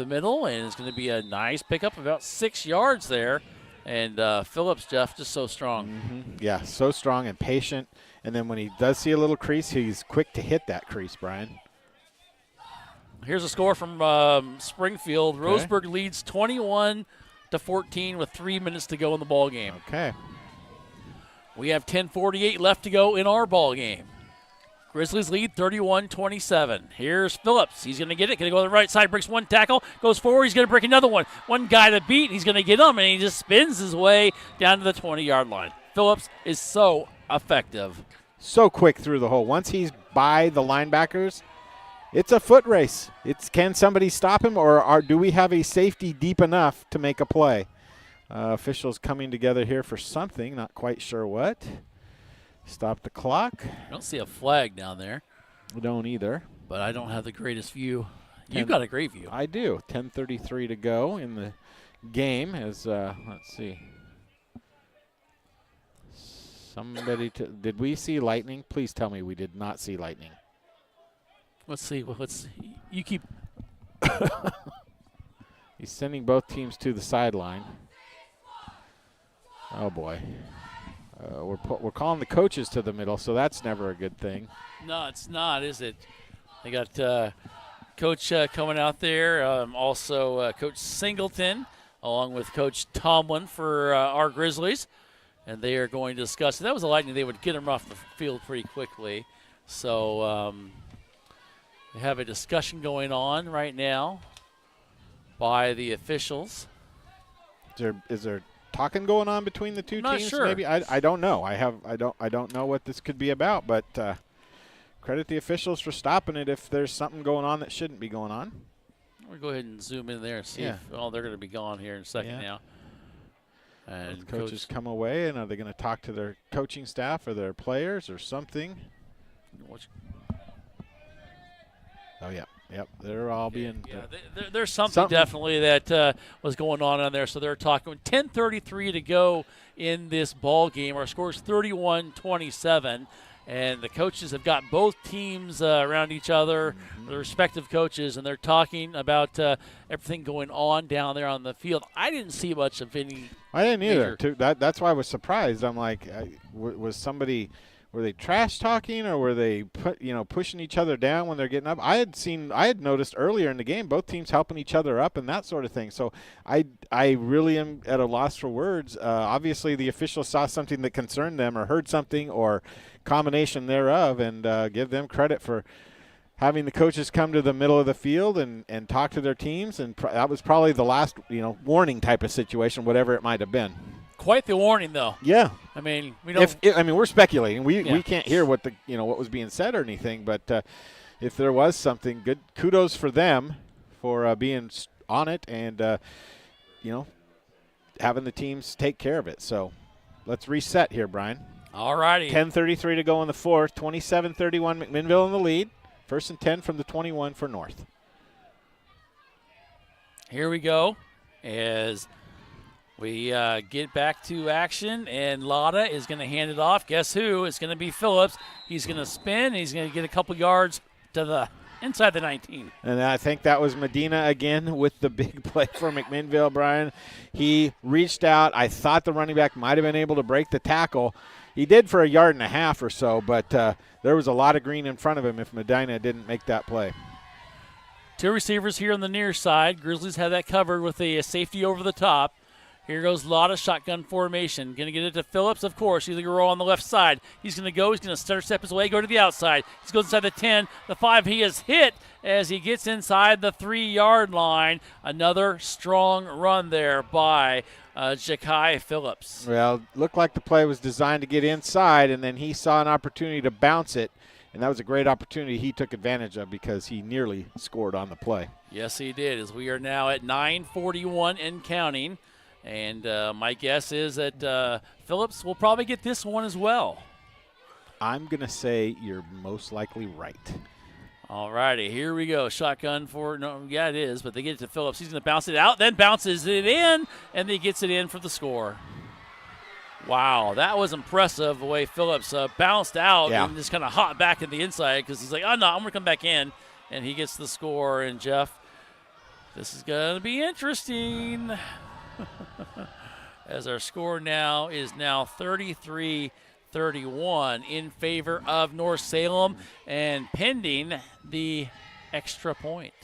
the middle, and it's going to be a nice pickup, about 6 yards there. And Phillips, Jeff, just so strong. Mm-hmm. Yeah, so strong and patient. And then when he does see a little crease, he's quick to hit that crease, Brian. Here's a score from Springfield. Okay. Roseburg leads 21-14 with 3 minutes to go in the ball game. Okay. We have 10:48 left to go in our ball game. Grizzlies lead 31-27. Here's Phillips. He's going to get it. Going to go to the right side. Breaks one tackle. Goes forward. He's going to break another one. One guy to beat. He's going to get him, and he just spins his way down to the 20-yard line. Phillips is so effective. So quick through the hole. Once he's by the linebackers, it's a foot race. Can somebody stop him, or do we have a safety deep enough to make a play? Officials coming together here for something. Not quite sure what. Stop the clock. I don't see a flag down there. We don't either. But I don't have the greatest view. You've got a great view. I do. 10:33 to go in the game. As let's see. Did we see lightning? Please tell me we did not see lightning. Let's see. You keep. He's sending both teams to the sideline. Oh boy. We're calling the coaches to the middle, so that's never a good thing. No, it's not, is it? They got Coach coming out there, also Coach Singleton, along with Coach Tomlin for our Grizzlies, and they are going to discuss. If that was a lightning, they would get them off the field pretty quickly. So they have a discussion going on right now by the officials. Is there talking going on between the two Not teams? sure. Maybe I don't know. I don't know what this could be about, but credit the officials for stopping it if there's something going on that shouldn't be going on. We'll go ahead and zoom in there and see if they're going to be gone here in a second now. And coaches come away, and are they going to talk to their coaching staff or their players or something? Oh yeah. Yep, they're all being. Yeah, there's something definitely that was going on there. So they're talking. 10:33 to go in this ball game. Our score is 31-27, and the coaches have got both teams around each other, their respective coaches, and they're talking about everything going on down there on the field. I didn't see much of any. I didn't either. That's why I was surprised. I'm like, was somebody? Were they trash talking, or were they pushing each other down when they're getting up? I had noticed earlier in the game both teams helping each other up and that sort of thing. So I really am at a loss for words. Obviously, the officials saw something that concerned them, or heard something, or combination thereof, and give them credit for having the coaches come to the middle of the field and talk to their teams. And that was probably the last warning type of situation, whatever it might have been. Quite the warning, though. Yeah. I mean, we don't. We're speculating. We can't hear what what was being said or anything. But if there was something, good kudos for them for being on it and having the teams take care of it. So let's reset here, Brian. All righty. 10:33 to go in the fourth. 27-31, McMinnville in the lead. 1st and 10 from the 21 for North. Here we go. As we get back to action, and Lotta is going to hand it off. Guess who? It's going to be Phillips. He's going to spin, and he's going to get a couple yards to the inside the 19. And I think that was Medina again with the big play for McMinnville, Brian. He reached out. I thought the running back might have been able to break the tackle. He did for 1.5 yards or so, but there was a lot of green in front of him if Medina didn't make that play. Two receivers here on the near side. Grizzlies have that covered with a safety over the top. Here goes Lotta, shotgun formation. Going to get it to Phillips, of course. He's going to roll on the left side. He's going to go. He's going to stutter step his way, go to the outside. He goes inside the 10, the 5. He is hit as he gets inside the 3-yard line. Another strong run there by Ja'Kai Phillips. Well, looked like the play was designed to get inside, and then he saw an opportunity to bounce it, and that was a great opportunity he took advantage of because he nearly scored on the play. Yes, he did, as we are now at 9:41 and counting. And my guess is that Phillips will probably get this one as well. I'm going to say you're most likely right. All righty, here we go. Shotgun for, no, yeah, it is, but they get it to Phillips. He's going to bounce it out, then bounces it in, and he gets it in for the score. Wow, that was impressive the way Phillips bounced out and just kind of hopped back in the inside because he's like, oh, no, I'm going to come back in. And he gets the score. And, Jeff, This is going to be interesting. As our score now is 33-31 in favor of North Salem and pending the extra point.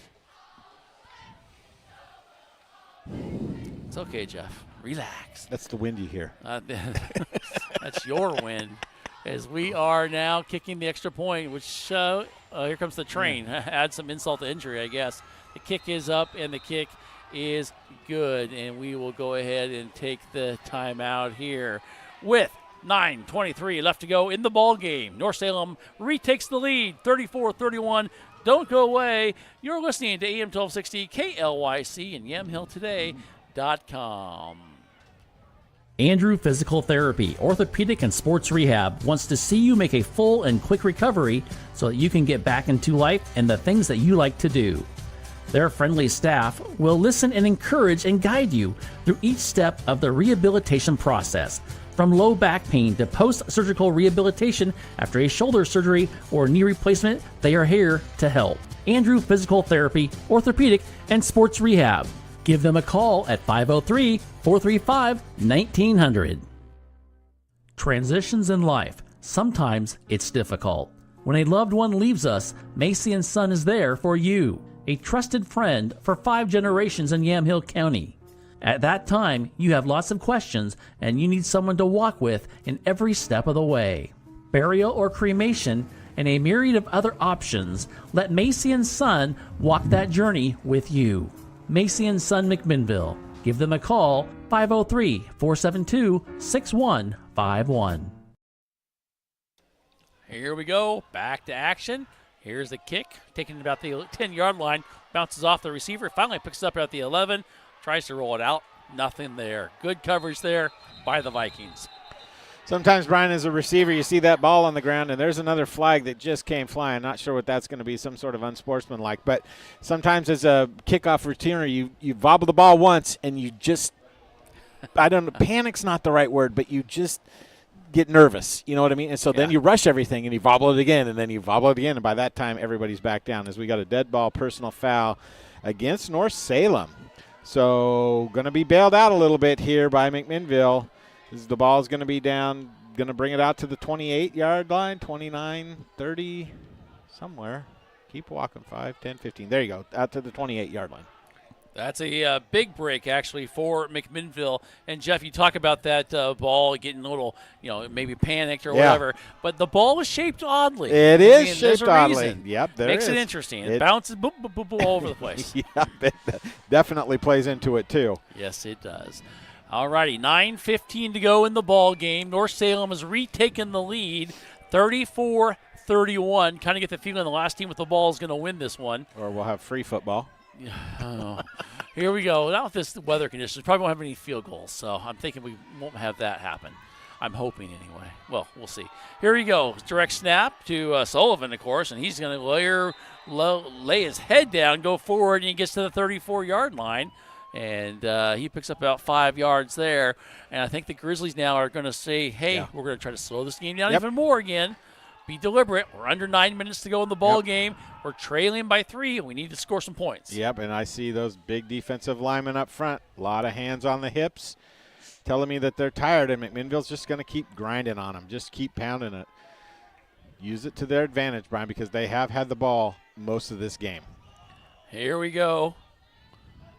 It's okay, Jeff. Relax. That's the wind you hear. That's your win. As we are now kicking the extra point, which here comes the train. Add some insult to injury, I guess. The kick is up, and the kick is good. And we will go ahead and take the timeout here with 9:23 left to go in the ball game. North Salem retakes the lead, 34-31. Don't go away. You're listening to AM 1260 KLYC and YamHillToday.com. Andrew Physical Therapy, Orthopedic and Sports Rehab wants to see you make a full and quick recovery so that you can get back into life and the things that you like to do. Their friendly staff will listen and encourage and guide you through each step of the rehabilitation process. From low back pain to post-surgical rehabilitation after a shoulder surgery or knee replacement, they are here to help. Andrew Physical Therapy, Orthopedic and Sports Rehab. Give them a call at 503-435-1900. Transitions in life. Sometimes it's difficult. When a loved one leaves us, Macy & Son is there for you. A trusted friend for 5 generations in Yamhill County. At that time, you have lots of questions and you need someone to walk with in every step of the way. Burial or cremation and a myriad of other options, let Macy & Son walk that journey with you. Macy & Son McMinnville. Give them a call, 503-472-6151. Here we go, back to action. Here's the kick, taken about the 10-yard line, bounces off the receiver, finally picks it up at the 11, tries to roll it out, nothing there. Good coverage there by the Vikings. Sometimes, Brian, as a receiver, you see that ball on the ground, and there's another flag that just came flying. Not sure what that's going to be, some sort of unsportsmanlike. But sometimes as a kickoff returner, you wobble the ball once, and you just, I don't know, panic's not the right word, but you just get nervous. You know what I mean? And so then you rush everything, and you wobble it again, and then you wobble it again. And by that time, everybody's back down as we got a dead ball personal foul against North Salem. So going to be bailed out a little bit here by McMinnville. The ball's going to be down, going to bring it out to the 28-yard line, 29, 30, somewhere. Keep walking, 5, 10, 15. There you go, out to the 28-yard line. That's a big break, actually, for McMinnville. And, Jeff, you talk about that ball getting a little, maybe panicked or whatever. But the ball was shaped oddly. It is shaped oddly. Yep, there Makes is. it interesting. It bounces boop, boop, boop, boop, all over the place. Yeah, it definitely plays into it, too. Yes, it does. All righty, 9:15 to go in the ball game. North Salem has retaken the lead, 34-31. Kind of get the feeling the last team with the ball is going to win this one. Or we'll have free football. Here we go. Now with this weather conditions, probably won't have any field goals, so I'm thinking we won't have that happen. I'm hoping anyway. Well, we'll see. Here we go. Direct snap to Sullivan, of course, and he's going to lay his head down, go forward, and he gets to the 34-yard line. And he picks up about 5 yards there. And I think the Grizzlies now are going to say, hey, we're going to try to slow this game down even more again. Be deliberate. We're under 9 minutes to go in the ball game. We're trailing by 3, and we need to score some points. Yep, and I see those big defensive linemen up front. A lot of hands on the hips, telling me that they're tired, and McMinnville's just going to keep grinding on them. Just keep pounding it. Use it to their advantage, Brian, because they have had the ball most of this game. Here we go.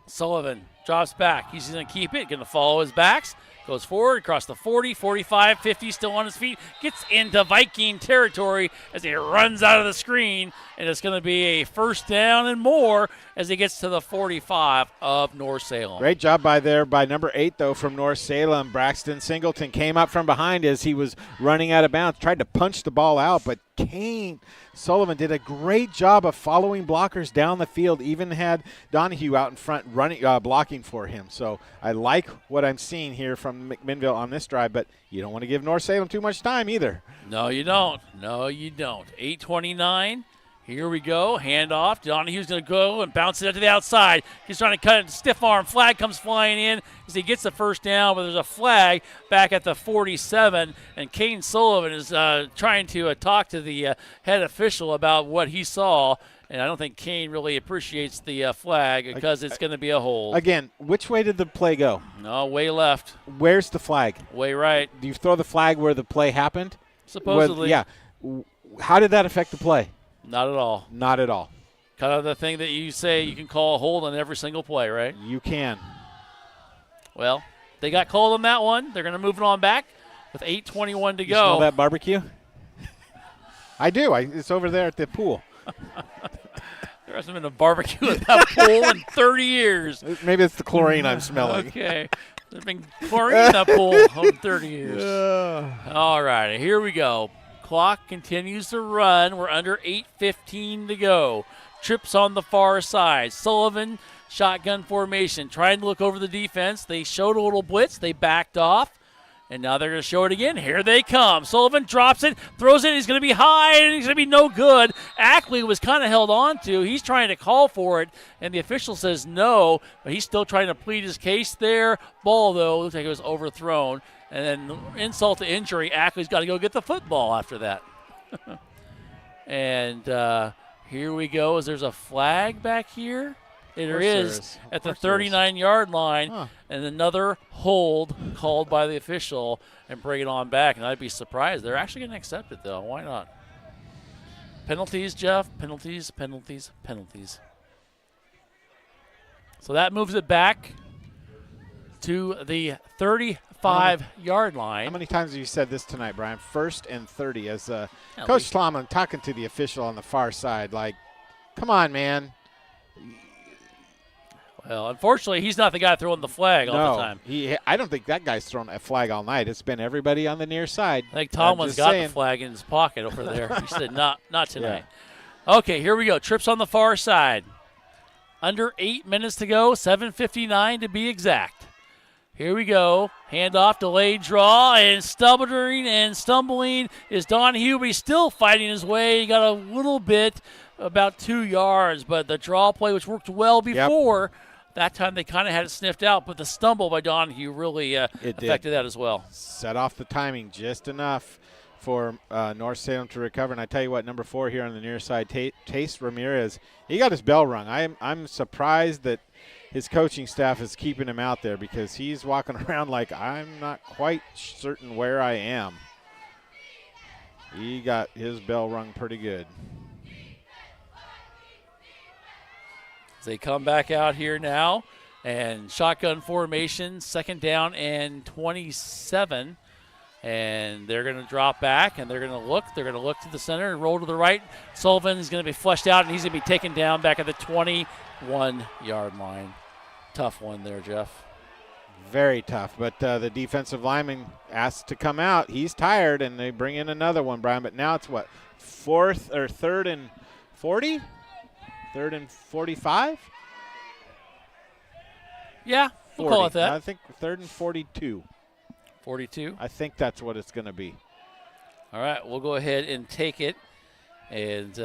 Sullivan drops back. He's going to keep it, going to follow his backs. Goes forward across the 40, 45, 50, still on his feet. Gets into Viking territory as he runs out of the screen. And it's going to be a first down and more as he gets to the 45 of North Salem. Great job by number 8, though, from North Salem. Braxton Singleton came up from behind as he was running out of bounds. Tried to punch the ball out, but Kane Sullivan did a great job of following blockers down the field, even had Donahue out in front running, blocking for him. So I like what I'm seeing here from McMinnville on this drive, but you don't want to give North Salem too much time either. No, you don't. No, you don't. 8:29. Here we go. Handoff. Donahue's going to go and bounce it out to the outside. He's trying to cut it. Stiff arm. Flag comes flying in as he gets the first down, but there's a flag back at the 47. And Kane Sullivan is trying to talk to the head official about what he saw. And I don't think Kane really appreciates the flag because it's going to be a hold. Again, which way did the play go? No, way left. Where's the flag? Way right. Do you throw the flag where the play happened? Supposedly. Yeah. How did that affect the play? Not at all. Not at all. Kind of the thing that you say you can call a hold on every single play, right? You can. Well, they got called on that one. They're going to move it on back with 8:21 to You go. smell that barbecue? I do. It's over there at the pool. There hasn't been a barbecue at that pool in 30 years. Maybe it's the chlorine I'm smelling. Okay. There's been chlorine in that pool in 30 years. All right, here we go. Clock continues to run. We're under 8:15 to go. Trips on the far side. Sullivan, shotgun formation, trying to look over the defense. They showed a little blitz. They backed off. And now they're going to show it again. Here they come. Sullivan drops it, throws it. He's going to be high, and he's going to be no good. Ackley was kind of held on to. He's trying to call for it, and the official says no, but he's still trying to plead his case there. Ball, though, looks like it was overthrown. And then insult to injury, Ackley's got to go get the football after that. And here we go. Is there's a flag back here? There is at the 39-yard line, and another hold called by the official and bring it on back. And I'd be surprised. They're actually going to accept it, though. Why not? Penalties, Jeff. Penalties, penalties, penalties. So that moves it back to the 35-yard line. How many times have you said this tonight, Brian? 1st and 30 as Coach Tomlin talking to the official on the far side. Like, come on, man. Well, unfortunately, he's not the guy throwing the flag all the time. I don't think that guy's thrown a flag all night. It's been everybody on the near side. I think Tomlin's got the flag in his pocket over there. He said, not tonight. Yeah. Okay, here we go. Trips on the far side. Under 8 minutes to go, 7:59 to be exact. Here we go. Handoff, delayed draw, and stumbling is Donahue, but he's still fighting his way. He got a little bit, about 2 yards, but the draw play, which worked well before, that time they kind of had it sniffed out, but the stumble by Donahue really affected that as well. Set off the timing just enough for North Salem to recover. And I tell you what, number 4 here on the near side, Tace Ramirez, he got his bell rung. I'm surprised that his coaching staff is keeping him out there because he's walking around like I'm not quite certain where I am. He got his bell rung pretty good. They come back out here now, and shotgun formation, 2nd down and 27. And they're going to drop back, and they're going to look. They're going to look to the center and roll to the right. Sullivan is going to be flushed out, and he's going to be taken down back at the 21-yard line. Tough one there, Jeff. Very tough, but the defensive lineman asked to come out. He's tired, and they bring in another one, Brian. But now it's what, 3rd and 40? 3rd and 45? Yeah, we'll call it that. I think 3rd and 42. 42? I think that's what it's going to be. All right, we'll go ahead and take it and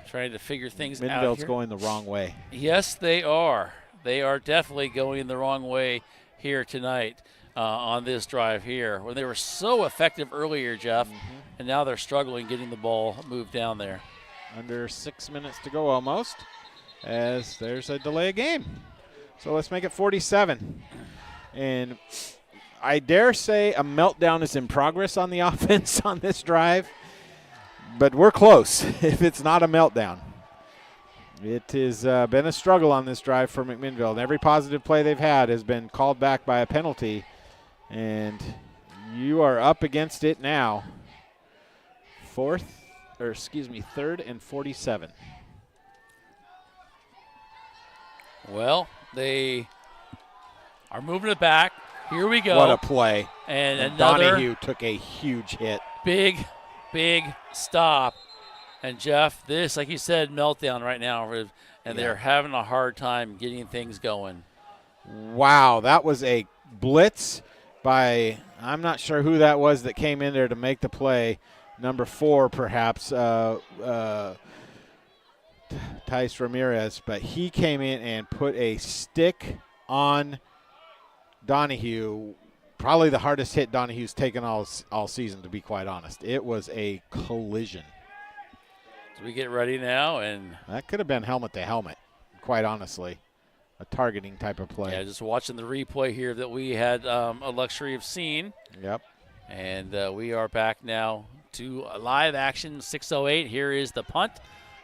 trying to figure things out McMinnville's here. going the wrong way. Yes, they are. They are definitely going the wrong way here tonight on this drive here. When they were so effective earlier, Jeff, and now they're struggling getting the ball moved down there. Under 6 minutes to go almost, as there's a delay of game. So let's make it 47. And I dare say a meltdown is in progress on the offense on this drive, but we're close if it's not a meltdown. It has been a struggle on this drive for McMinnville, and every positive play they've had has been called back by a penalty, and you are up against it now. 3rd and 47. Well, they are moving it back. Here we go. What a play. And another Donahue took a huge hit. Big stop. And, Jeff, this, like you said, meltdown right now, and they're having a hard time getting things going. Wow, that was a blitz by, I'm not sure who that was that came in there to make the play. Number 4, perhaps, Tice Ramirez, but he came in and put a stick on Donahue. Probably the hardest hit Donahue's taken all season, to be quite honest. It was a collision. we get ready now, and that could have been helmet to helmet, quite honestly. A targeting type of play. Yeah, just watching the replay here that we had a luxury of seeing. Yep. And we are back now to live action, 6:08. Here is the punt,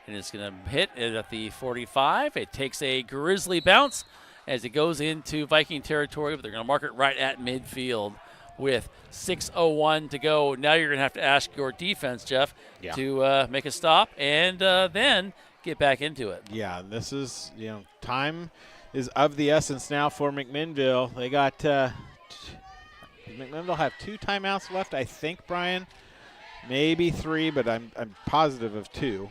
and it's going to hit it at the 45. It takes a Grizzly bounce as it goes into Viking territory, but they're going to mark it right at midfield with 6:01 to go. Now you're going to have to ask your defense, Jeff, to make a stop and then get back into it. Yeah, this is, time is of the essence now for McMinnville. They got McMinnville have 2 timeouts left, I think, Brian. Maybe 3, but I'm positive of 2.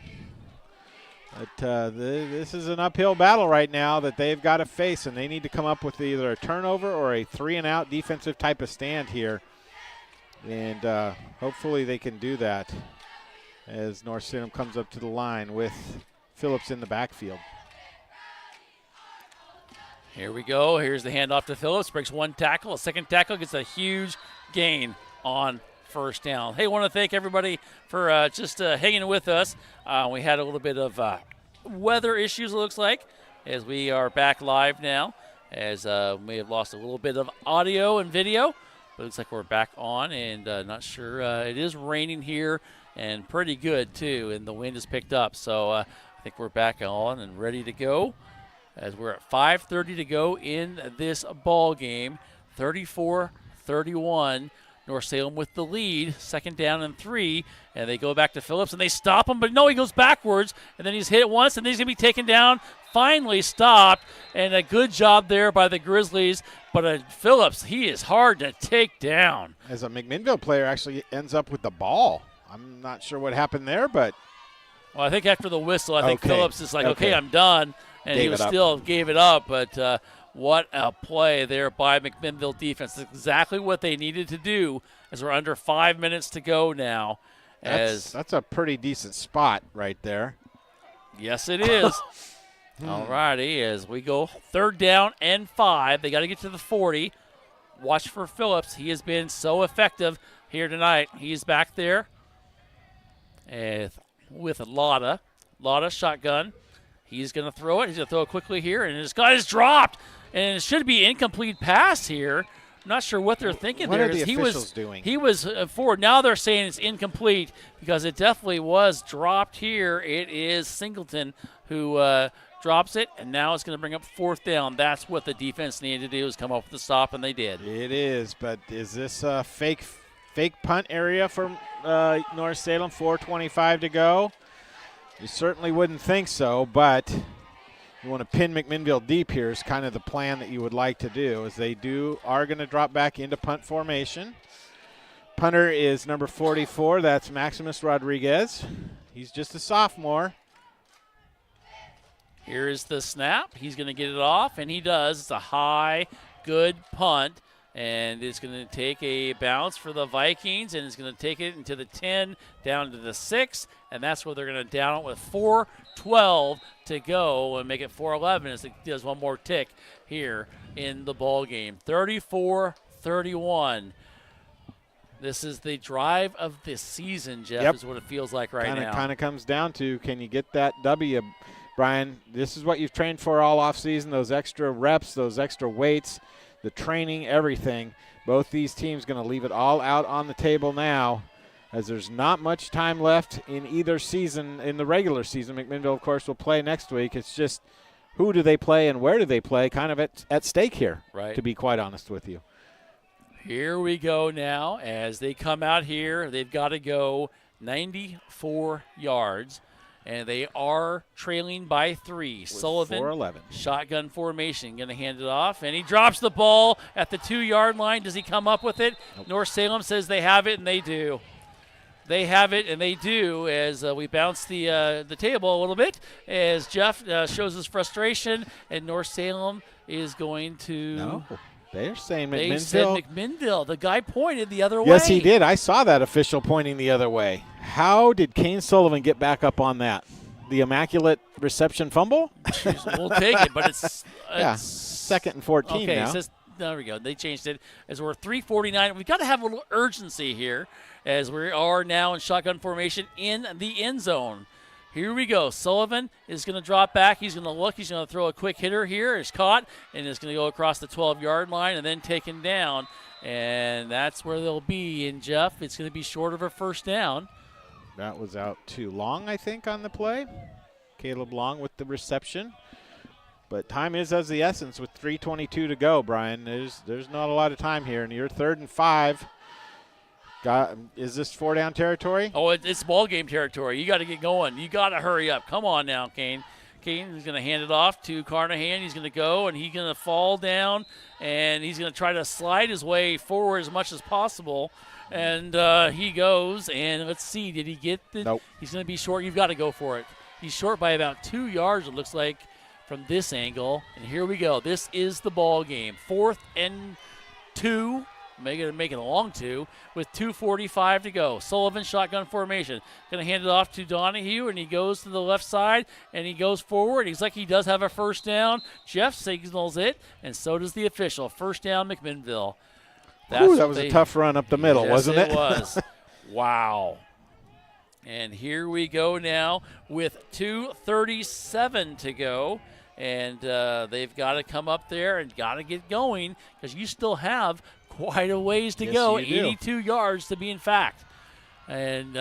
But this is an uphill battle right now that they've got to face, and they need to come up with either a turnover or a 3-and-out defensive type of stand here. And hopefully they can do that as North Salem comes up to the line with Phillips in the backfield. Here we go. Here's the handoff to Phillips. Breaks 1 tackle. A second tackle gets a huge gain on first down. Hey, want to thank everybody for just hanging with us. We had a little bit of weather issues, it looks like, as we are back live now, as we have lost a little bit of audio and video. But it looks like we're back on, and not sure. It is raining here and pretty good, too, and the wind has picked up. So I think we're back on and ready to go, as we're at 5:30 to go in this ball game. 34-31, North Salem with the lead, 2nd down and 3, and they go back to Phillips, and they stop him, but no, he goes backwards, and then he's hit once, and then he's going to be taken down, finally stopped, and a good job there by the Grizzlies, but Phillips, he is hard to take down. As a McMinnville player actually ends up with the ball. I'm not sure what happened there, but. Well, I think after the whistle, I think Okay. Phillips is like, okay, I'm done. And he was still gave it up, but what a play there by McMinnville defense. That's exactly what they needed to do, as we're under 5 minutes to go now. That's a pretty decent spot right there. Yes, it is. All righty, as we go 3rd down and 5. They got to get to the 40. Watch for Phillips. He has been so effective here tonight. He's back there with Lotta shotgun. He's going to throw it. He's going to throw it quickly here, and his guy is dropped. And it should be incomplete pass here. I'm not sure what they're thinking what there. What are the officials doing? He was forward. Now they're saying it's incomplete because it definitely was dropped here. It is Singleton who drops it, and now it's going to bring up 4th down. That's what the defense needed to do, is come up with the stop, and they did. It is, but is this a fake punt area for North Salem? 4:25 to go. You certainly wouldn't think so, but you want to pin McMinnville deep here is kind of the plan that you would like to do, as they are going to drop back into punt formation. Punter is number 44. That's Maximus Rodriguez. He's just a sophomore. Here is the snap. He's going to get it off, and he does. It's a high, good punt, and it's going to take a bounce for the Vikings, and it's going to take it into the 10, down to the 6, and that's where they're going to down it with 4:12 to go and make it 4:11 as it does one more tick here in the ball game. 34-31. This is the drive of the season, Jeff, is what it feels like now. Kind of comes down to, can you get that W, Brian? This is what you've trained for all offseason, those extra reps, those extra weights, the training, everything. Both these teams going to leave it all out on the table now, as there's not much time left in either season. In the regular season, McMinnville, of course, will play next week. It's just who do they play and where do they play kind of at stake here, to be quite honest with you. Here we go now as they come out here. They've got to go 94 yards, and they are trailing by 3. Sullivan, 4-11. shotgun formation, going to hand it off, and he drops the ball at the 2-yard line. Does he come up with it? Nope. North Salem says they have it, and they do. They have it, and they do, as we bounce the table a little bit, as Jeff shows his frustration, and North Salem is going to... No. They're saying McMinnville. They said McMinnville. The guy pointed the other way. Yes, he did. I saw that official pointing the other way. How did Kane Sullivan get back up on that? The immaculate reception fumble? We'll take it, but it's 2nd and 14 okay, now. It says, there we go. They changed it as we're 3:49. We've got to have a little urgency here as we are now in shotgun formation in the end zone. Here we go. Sullivan is going to drop back. He's going to look. He's going to throw a quick hitter here. It's caught, and it's going to go across the 12-yard line and then taken down. And that's where they'll be. And, Jeff, it's going to be short of a first down. That was out too long, I think, on the play. Caleb Long with the reception. But time is of the essence with 3:22 to go, Brian. There's not a lot of time here, and you're 3rd and 5. Is this 4-down territory? Oh, it's ball game territory. You got to get going. You got to hurry up. Come on now, Kane. Kane is going to hand it off to Carnahan. He's going to go, and he's going to fall down, and he's going to try to slide his way forward as much as possible. And he goes, and let's see, did he get the? Nope. He's going to be short. You've got to go for it. He's short by about 2 yards, it looks like, from this angle. And here we go. This is the ball game. 4th and 2. Make it a long 2 with 2:45 to go. Sullivan shotgun formation. Going to hand it off to Donahue, and he goes to the left side, and he goes forward. He's like he does have a first down. Jeff signals it, and so does the official. First down, McMinnville. That was a tough run up the middle, yes, wasn't it? It was. Wow. And here we go now with 2:37 to go. And they've got to come up there and got to get going because you still have quite a ways to go, 82 yards to be in fact. And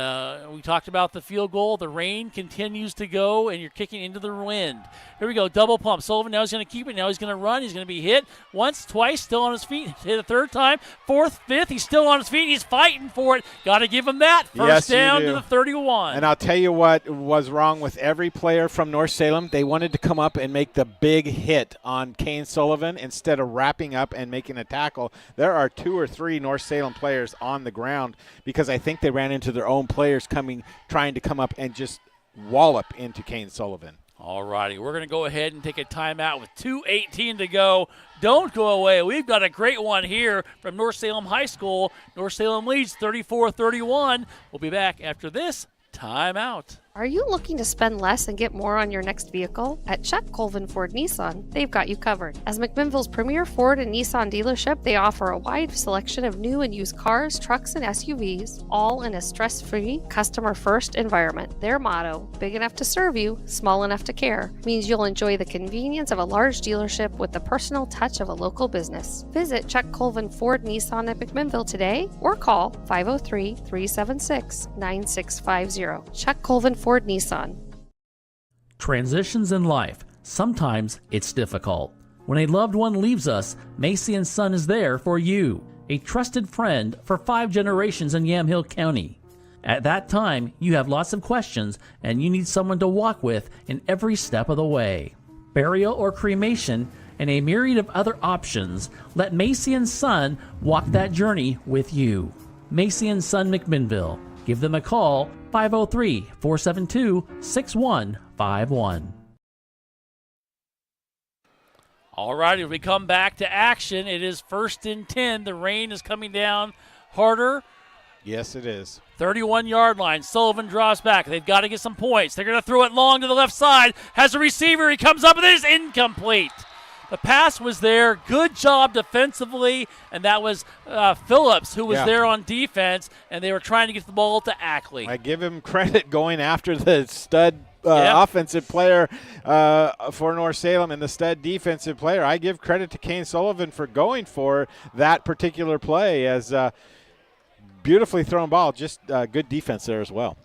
we talked about the field goal. The rain continues to go, and you're kicking into the wind. Here we go, double pump. Sullivan now he's going to keep it. Now he's going to run. He's going to be hit once, twice, still on his feet. Hit a third time, 4th, 5th. He's still on his feet. He's fighting for it. Got to give him that. First down to the 31. And I'll tell you what was wrong with every player from North Salem. They wanted to come up and make the big hit on Kane Sullivan instead of wrapping up and making a tackle. There are 2 or 3 North Salem players on the ground because I think they ran into their own players trying to come up and just wallop into Kane Sullivan. All righty, we're going to go ahead and take a timeout with 2:18 to go. Don't go away. We've got a great one here from North Salem High School. North Salem leads 34-31. We'll be back after this timeout. Are you looking to spend less and get more on your next vehicle? At Chuck Colvin Ford Nissan, they've got you covered. As McMinnville's premier Ford and Nissan dealership, they offer a wide selection of new and used cars, trucks, and SUVs, all in a stress-free, customer-first environment. Their motto, big enough to serve you, small enough to care, means you'll enjoy the convenience of a large dealership with the personal touch of a local business. Visit Chuck Colvin Ford Nissan at McMinnville today or call 503-376-9650. Chuck Colvin Ford Nissan. Transitions in life. Sometimes it's difficult. When a loved one leaves us, Macy & Son is there for you, a trusted friend for 5 generations in Yamhill County. At that time, you have lots of questions and you need someone to walk with in every step of the way. Burial or cremation and a myriad of other options, let Macy & Son walk that journey with you. Macy & Son McMinnville. Give them a call, 503-472-6151. All righty, we come back to action. It is 1st and 10. The rain is coming down harder. Yes, it is. 31-yard line. Sullivan drops back. They've got to get some points. They're going to throw it long to the left side. Has a receiver. He comes up and it is incomplete. The pass was there. Good job defensively, and that was Phillips who was there on defense, and they were trying to get the ball to Ackley. I give him credit going after the stud offensive player for North Salem and the stud defensive player. I give credit to Kane Sullivan for going for that particular play as beautifully thrown ball. Just good defense there as well.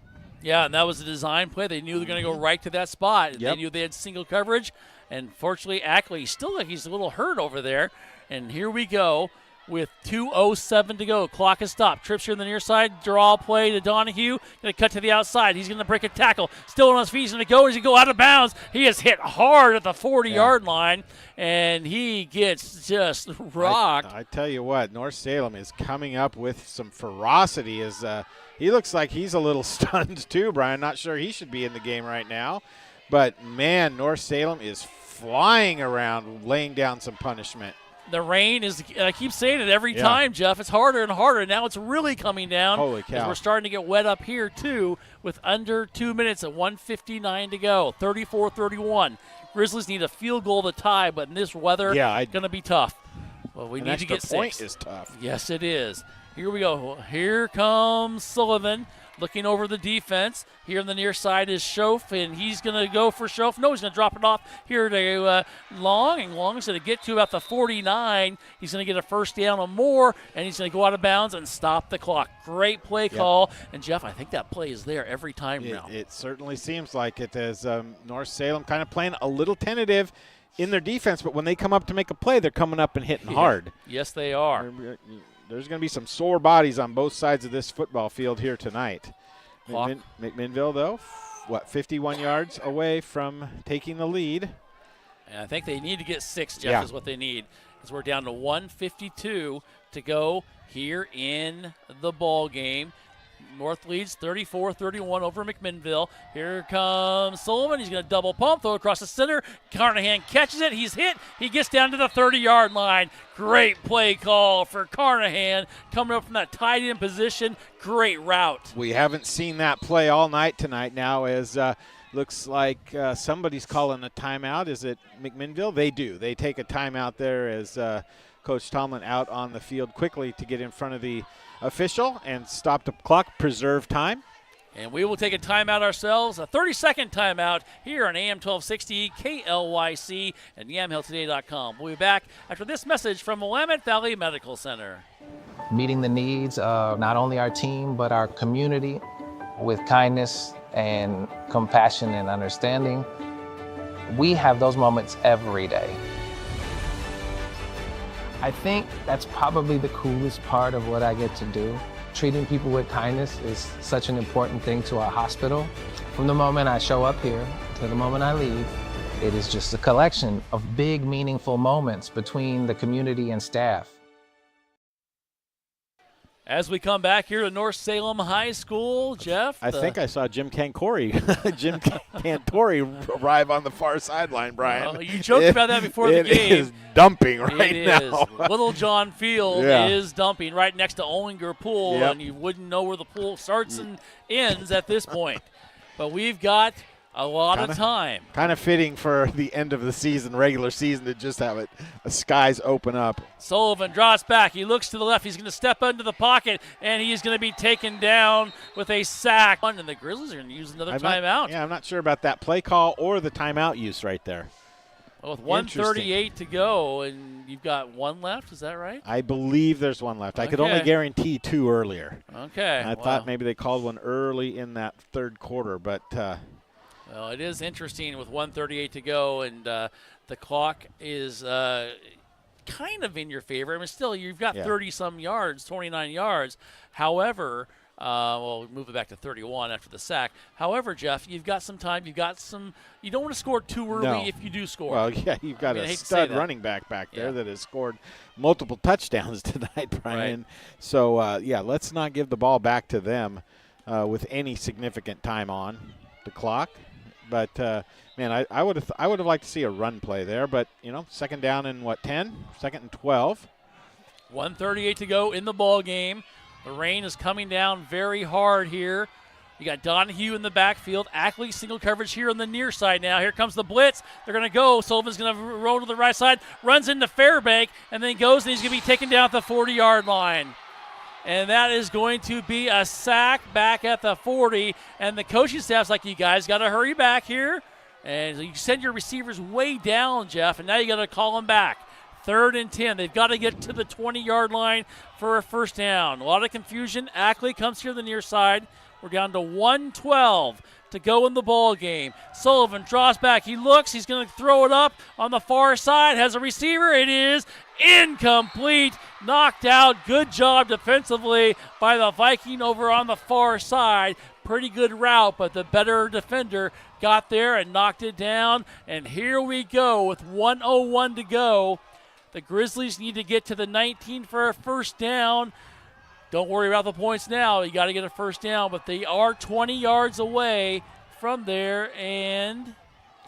Yeah, and that was a design play. They knew they were going to go right to that spot. They knew they had single coverage. And fortunately, Ackley still like he's a little hurt over there. And here we go with 2:07 to go. Clock is stopped. Trips here on the near side. Draw play to Donahue. Going to cut to the outside. He's going to break a tackle. Still on his feet. He's going to go. He's going to go out of bounds. He is hit hard at the 40-yard line. And he gets just rocked. I tell you what, North Salem is coming up with some ferocity. As he looks like he's a little stunned too, Brian. Not sure he should be in the game right now. But, man, North Salem is flying around, laying down some punishment. The rain is, I keep saying it every time, Jeff. It's harder and harder. Now it's really coming down. Holy cow. As we're starting to get wet up here, too, with under 2 minutes at 1:59 to go. 34-31. Grizzlies need a field goal to tie, but in this weather, it's going to be tough. Well, we need to get 6. Point is tough. Yes, it is. Here we go. Here comes Sullivan looking over the defense. Here on the near side is Schoaf, and he's going to go for Schoaf. No, he's going to drop it off here to Long, and Long's going to get to about the 49. He's going to get a first down or more, and he's going to go out of bounds and stop the clock. Great play call. And, Jeff, I think that play is there every time now. It certainly seems like it, as North Salem kind of playing a little tentative in their defense, but when they come up to make a play, they're coming up and hitting hard. Yes, they are. There's going to be some sore bodies on both sides of this football field here tonight. McMinnville, though, 51 yards away from taking the lead. And I think they need to get 6, Jeff, is what they need, because we're down to 1:52 to go here in the ball game. North leads 34-31 over McMinnville. Here comes Sullivan. He's going to double pump, throw across the center. Carnahan catches it. He's hit. He gets down to the 30-yard line. Great play call for Carnahan coming up from that tight end position. Great route. We haven't seen that play all night tonight now, as looks like somebody's calling a timeout. Is it McMinnville? They do. They take a timeout there as Coach Tomlin out on the field quickly to get in front of the official and stop the clock, preserve time. And we will take a timeout ourselves, a 30-second timeout here on AM 1260 KLYC and YamHillToday.com. We'll be back after this message from Willamette Valley Medical Center. Meeting the needs of not only our team but our community with kindness and compassion and understanding. We have those moments every day. I think that's probably the coolest part of what I get to do. Treating people with kindness is such an important thing to our hospital. From the moment I show up here to the moment I leave, it is just a collection of big, meaningful moments between the community and staff. As we come back here to North Salem High School, Jeff. I think I saw Jim Cantori arrive on the far sideline, Brian. Well, you joked about that before the game. It is dumping right now. Little John Field is dumping right next to Ollinger Pool, Yep. and you wouldn't know where the pool starts and ends at this point. But we've got a lot of time. Kind of fitting for the end of the season, regular season, to just have the skies open up. Sullivan draws back. He looks to the left. He's going to step into the pocket, and he's going to be taken down with a sack. And the Grizzlies are going to use another timeout. I'm not sure about that play call or the timeout use right there. Well, with 1:38 to go, and you've got one left. Is that right? I believe there's one left. I could only guarantee 2 earlier. Okay. I thought maybe they called one early in that third quarter, but well, it is interesting with 1:38 to go, and the clock is kind of in your favor. I mean, still, you've got 30-some yards, 29 yards. However, we'll move it back to 31 after the sack. However, Jeff, you've got some time. You don't want to score too early if you do score. Well, yeah, you've got a stud running back there that has scored multiple touchdowns tonight, Brian. Right. So, let's not give the ball back to them with any significant time on the clock. But, man, I would have liked to see a run play there. But, second down and 10? Second and 12. 1:38 to go in the ball game. The rain is coming down very hard here. You got Donahue in the backfield. Ackley single coverage here on the near side now. Here comes the blitz. They're going to go. Sullivan's going to roll to the right side, runs into Fairbank, and then goes, and he's going to be taken down at the 40-yard line. And that is going to be a sack back at the 40. And the coaching staff's like, you guys got to hurry back here. And you send your receivers way down, Jeff, and now you got to call them back. 3rd and 10. They've got to get to the 20-yard line for a first down. A lot of confusion. Ackley comes here to the near side. We're down to 1:12 to go in the ball game. Sullivan draws back. He looks. He's going to throw it up on the far side. Has a receiver. It is incomplete. Knocked out. Good job defensively by the Viking over on the far side. Pretty good route, but the better defender got there and knocked it down. And here we go with 1:01 to go. The Grizzlies need to get to the 19 for a first down. Don't worry about the points now. You got to get a first down, but they are 20 yards away from there, and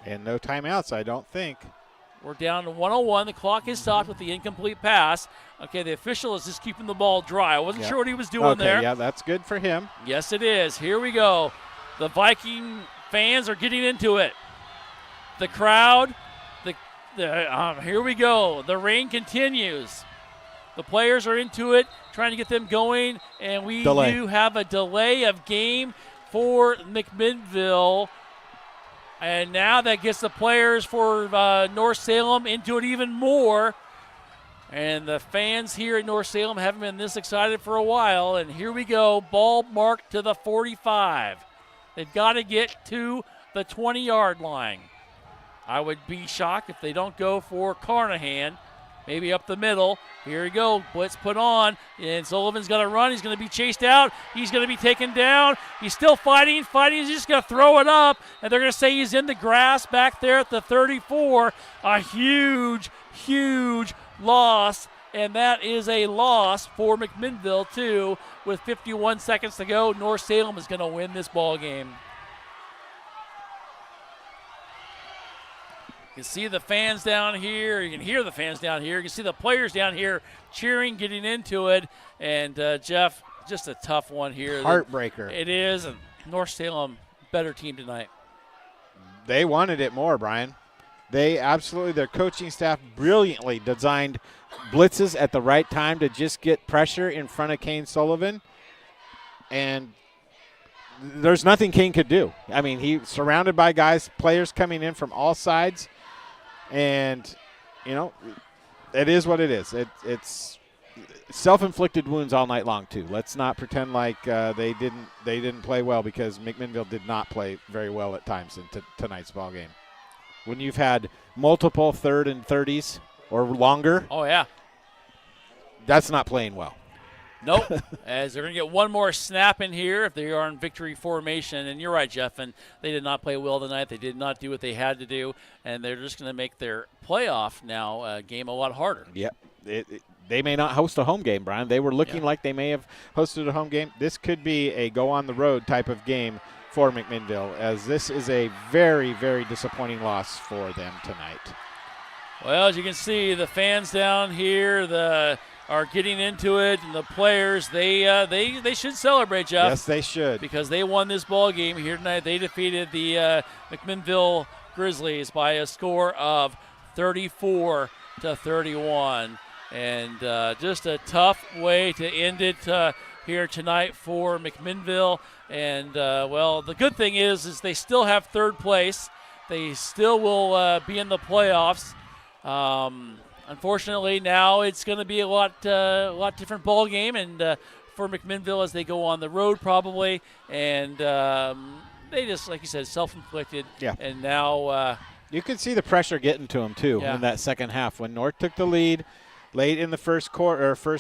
no timeouts, I don't think. We're down to 1:01. The clock is stopped with the incomplete pass. Okay, the official is just keeping the ball dry. I wasn't sure what he was doing there. Yeah, that's good for him. Yes, it is. Here we go. The Viking fans are getting into it. The crowd, here we go. The rain continues. The players are into it, trying to get them going, and we do have a delay of game for McMinnville. And now that gets the players for North Salem into it even more. And the fans here at North Salem haven't been this excited for a while. And here we go, ball marked to the 45. They've got to get to the 20-yard line. I would be shocked if they don't go for Carnahan. Maybe up the middle. Here we go. Blitz put on. And Sullivan's got to run. He's going to be chased out. He's going to be taken down. He's still fighting. He's just going to throw it up. And they're going to say he's in the grass back there at the 34. A huge, huge loss. And that is a loss for McMinnville, too. With 51 seconds to go, North Salem is going to win this ball game. You can see the fans down here. You can hear the fans down here. You can see the players down here cheering, getting into it. And, Jeff, just a tough one here. Heartbreaker. It is. And North Salem, better team tonight. They wanted it more, Brian. They absolutely, their coaching staff brilliantly designed blitzes at the right time to just get pressure in front of Kane Sullivan. And there's nothing Kane could do. I mean, he's surrounded by guys, players coming in from all sides. And, you know, it is what it is. It's self-inflicted wounds all night long, too. Let's not pretend like they didn't play well, because McMinnville did not play very well at times in tonight's ball game. When you've had multiple 3rd and 30s or longer, oh yeah, that's not playing well. Nope. As they're going to get one more snap in here if they are in victory formation. And you're right, Jeff, and they did not play well tonight. They did not do what they had to do, and they're just going to make their playoff now game a lot harder. Yep. They may not host a home game, Brian. They were looking like they may have hosted a home game. This could be a go-on-the-road type of game for McMinnville, as this is a very, very disappointing loss for them tonight. Well, as you can see, the fans down here are getting into it, and the players, they should celebrate, Jeff. Yes, they should. Because they won this ball game here tonight. They defeated the McMinnville Grizzlies by a score of 34-31. And just a tough way to end it here tonight for McMinnville. And, well, the good thing is they still have 3rd place. They still will be in the playoffs. Unfortunately, now it's going to be a lot different ball game, and for McMinnville as they go on the road probably, and they just, like you said, self-inflicted. Yeah. And now you can see the pressure getting to them too in that second half when North took the lead late in the first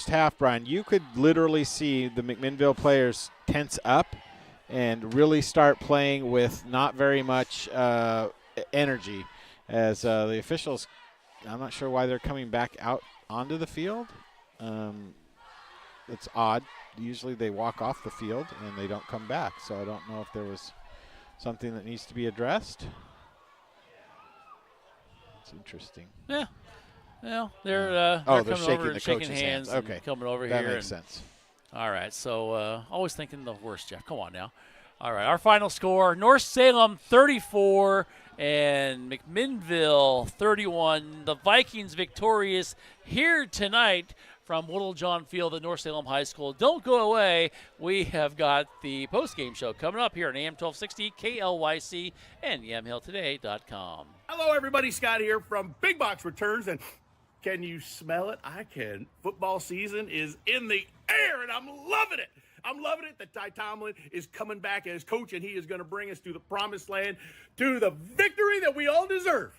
half. Brian, you could literally see the McMinnville players tense up and really start playing with not very much energy, as the officials. I'm not sure why they're coming back out onto the field. It's odd. Usually they walk off the field and they don't come back. So I don't know if there was something that needs to be addressed. It's interesting. Yeah. Well, they're coming over and shaking hands. Okay. Coming over that here. That makes sense. All right. So always thinking the worst, Jeff. Come on now. All right. Our final score, North Salem 34 and McMinnville 31. The Vikings victorious here tonight from Littlejohn Field at North Salem High School. Don't go away. We have got the post-game show coming up here on AM 1260, KLYC, and yamhilltoday.com. Hello, everybody. Scott here from Big Box Returns, and can you smell it? I can. Football season is in the air, and I'm loving it. I'm loving it that Ty Tomlin is coming back as coach, and he is going to bring us to the promised land, to the victory that we all deserve.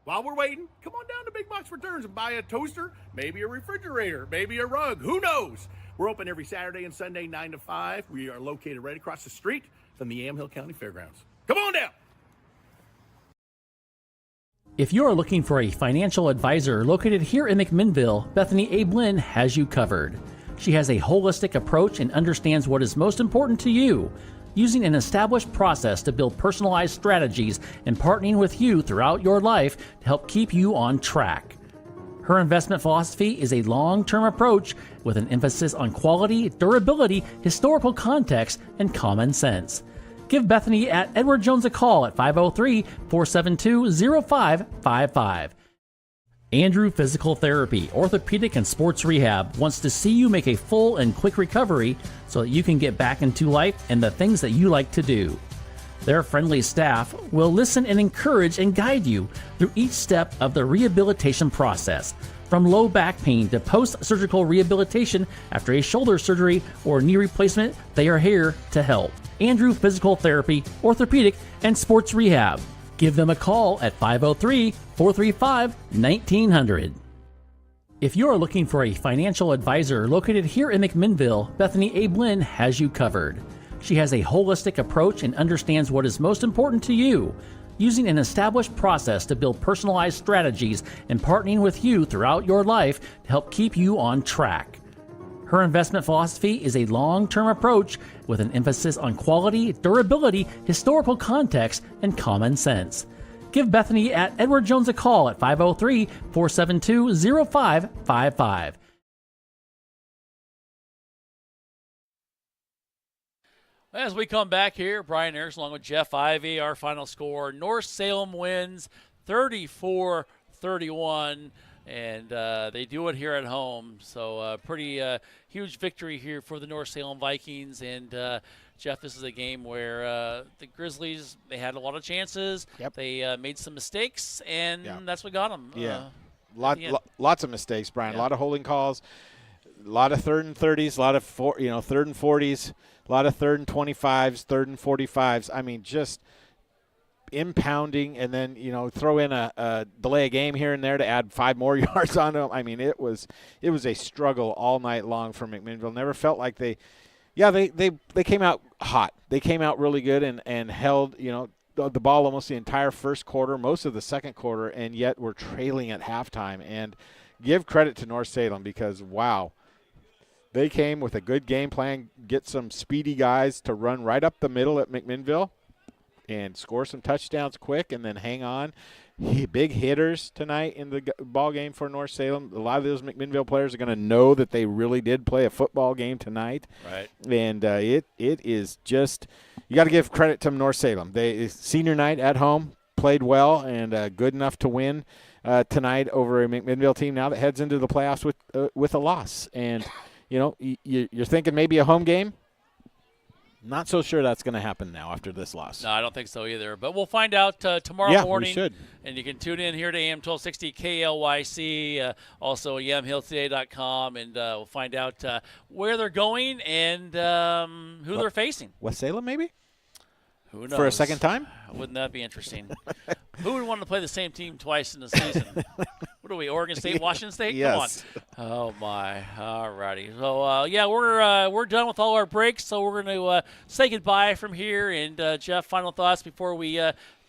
While we're waiting, come on down to Big Box Returns and buy a toaster, maybe a refrigerator, maybe a rug. Who knows? We're open every Saturday and Sunday, 9 to 5. We are located right across the street from the Yamhill County Fairgrounds. Come on down. If you're looking for a financial advisor located here in McMinnville, Bethany Ablin has you covered. She has a holistic approach and understands what is most important to you, using an established process to build personalized strategies and partnering with you throughout your life to help keep you on track. Her investment philosophy is a long-term approach with an emphasis on quality, durability, historical context, and common sense. Give Bethany at Edward Jones a call at 503-472-0555. Andrew Physical Therapy, Orthopedic and Sports Rehab wants to see you make a full and quick recovery so that you can get back into life and the things that you like to do. Their friendly staff will listen and encourage and guide you through each step of the rehabilitation process, from low back pain to post-surgical rehabilitation after a shoulder surgery or knee replacement. They are here to help. Andrew Physical Therapy, Orthopedic and Sports Rehab. Give them a call at 503-435-1900. If you are looking for a financial advisor located here in McMinnville, Bethany A. Blinn has you covered. She has a holistic approach and understands what is most important to you, using an established process to build personalized strategies and partnering with you throughout your life to help keep you on track. Her investment philosophy is a long-term approach with an emphasis on quality, durability, historical context, and common sense. Give Bethany at Edward Jones a call at 503-472-0555. As we come back here, Brian Ayers along with Jeff Ivey, our final score. North Salem wins 34-31. And they do it here at home. So pretty huge victory here for the North Salem Vikings. And, Jeff, this is a game where the Grizzlies, they had a lot of chances. Yep. They made some mistakes, and that's what got them. Yeah, lots of mistakes, Brian. Yeah. A lot of holding calls, a lot of 3rd and 30s, a lot of 3rd and 40s, a lot of 3rd and 25s, 3rd and 45s. I mean, just – impounding, and then throw in a delay a game here and there to add 5 more yards on them. I mean, it was a struggle all night long for McMinnville. Never felt like they came out hot. They came out really good and held the ball almost the entire first quarter, most of the second quarter, and yet we're trailing at halftime. And give credit to North Salem because wow, they came with a good game plan, get some speedy guys to run right up the middle at McMinnville and score some touchdowns quick and then hang on. Big hitters tonight in the ball game for North Salem. A lot of those McMinnville players are going to know that they really did play a football game tonight. Right. And it is just – you got to give credit to North Salem. They senior night at home, played well and good enough to win tonight over a McMinnville team now that heads into the playoffs with a loss. And, you're thinking maybe a home game. Not so sure that's going to happen now after this loss. No, I don't think so either. But we'll find out tomorrow morning. We should. And you can tune in here to AM 1260 KLYC, also yamhilltoday.com, and we'll find out where they're going and who they're facing. West Salem, maybe? Who knows? For a second time? Wouldn't that be interesting? Who would want to play the same team twice in a season? What are we, Oregon State, Washington State? Yes. Come on. Oh, my. All righty. So, we're done with all our breaks, so we're going to say goodbye from here. And, Jeff, final thoughts before we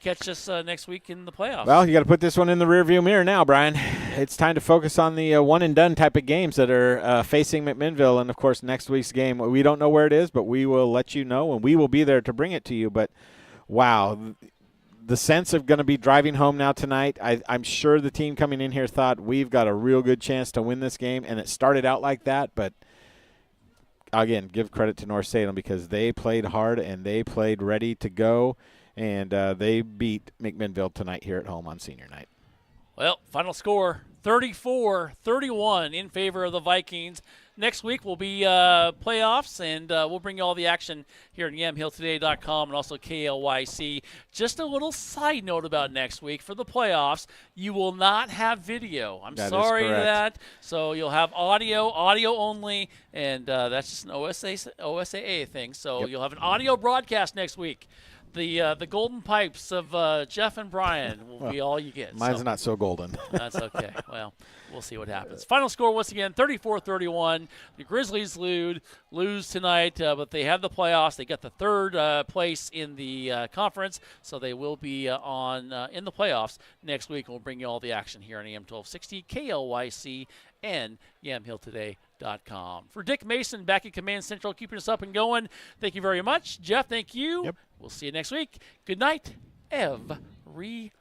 catch us next week in the playoffs. Well, you got to put this one in the rearview mirror now, Brian. It's time to focus on the one-and-done type of games that are facing McMinnville. And, of course, next week's game, we don't know where it is, but we will let you know, and we will be there to bring it to you. But, wow, the sense of going to be driving home now tonight, I'm sure the team coming in here thought we've got a real good chance to win this game, and it started out like that. But, again, give credit to North Salem because they played hard and they played ready to go. And they beat McMinnville tonight here at home on senior night. Well, final score, 34-31 in favor of the Vikings. Next week will be playoffs, and we'll bring you all the action here at yamhilltoday.com and also KLYC. Just a little side note about next week for the playoffs. You will not have video. I'm sorry to that. So you'll have audio only, and that's just an OSAA thing. So You'll have an audio broadcast next week. The golden pipes of Jeff and Brian will be all you get. Mine's not so golden. That's okay. Well, we'll see what happens. Final score, once again, 34-31. The Grizzlies lose tonight, but they have the playoffs. They got the third place in the conference, so they will be in the playoffs next week. We'll bring you all the action here on AM 1260, KLYC, and yamhilltoday.com. For Dick Mason, back at Command Central, keeping us up and going, thank you very much. Jeff, thank you. Yep. We'll see you next week. Good night, everybody.